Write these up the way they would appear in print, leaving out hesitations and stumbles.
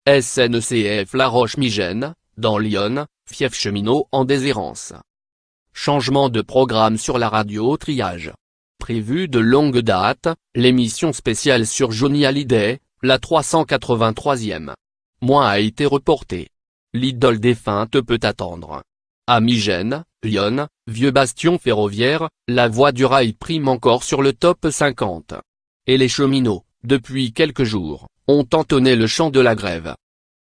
SNCF La Roche-Migène, dans l'Yonne, fief cheminot en déshérence. Changement de programme sur la radio Triage. Prévu de longue date, l'émission spéciale sur Johnny Hallyday, la 383e. A été reportée. L'idole défunte peut attendre. À Migène, Lyon, vieux bastion ferroviaire, la voie du rail prime encore sur le top 50. Et les cheminots, depuis quelques jours, ont entonné le chant de la grève.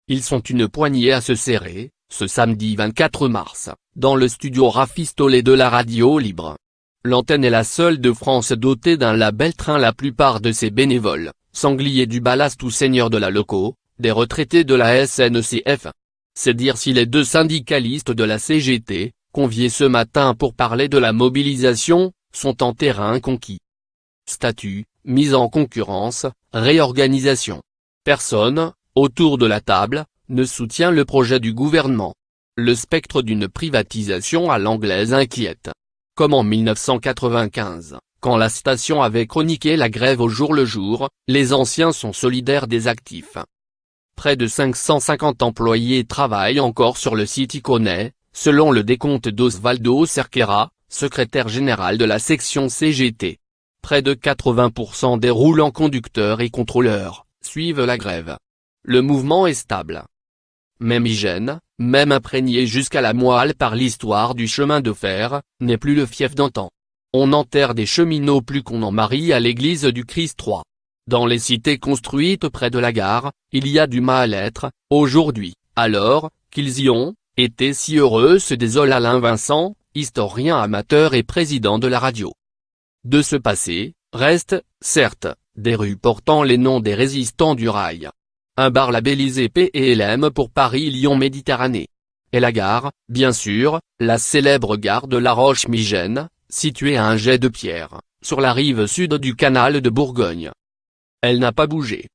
Ils sont une poignée à se serrer, ce samedi 24 mars, dans le studio rafistolé de la radio libre. L'antenne est la seule de France dotée d'un label train. La plupart de ses bénévoles, sangliers du ballast ou seigneurs de la loco, des retraités de la SNCF. C'est dire si les deux syndicalistes de la CGT, conviés ce matin pour parler de la mobilisation, sont en terrain conquis. Statut, mise en concurrence, réorganisation. Personne, autour de la table, ne soutient le projet du gouvernement. Le spectre d'une privatisation à l'anglaise inquiète. Comme en 1995, quand la station avait chroniqué la grève au jour le jour, les anciens sont solidaires des actifs. Près de 550 employés travaillent encore sur le site Iconet, selon le décompte d'Osvaldo Cerquera, secrétaire général de la section CGT. Près de 80% des roulants conducteurs et contrôleurs suivent la grève. Le mouvement est stable. Même Migène, même imprégné jusqu'à la moelle par l'histoire du chemin de fer, n'est plus le fief d'antan. On enterre des cheminots plus qu'on en marie à l'église du Christ 3. Dans les cités construites près de la gare, il y a du mal-être, aujourd'hui, alors, qu'ils y ont été si heureux, se désole Alain Vincent, historien amateur et président de la radio. De ce passé, restent, certes, des rues portant les noms des résistants du rail. Un bar labellisé PLM pour Paris-Lyon-Méditerranée. Et la gare, bien sûr, la célèbre gare de La Roche-Migène, située à un jet de pierre, sur la rive sud du canal de Bourgogne. Elle n'a pas bougé.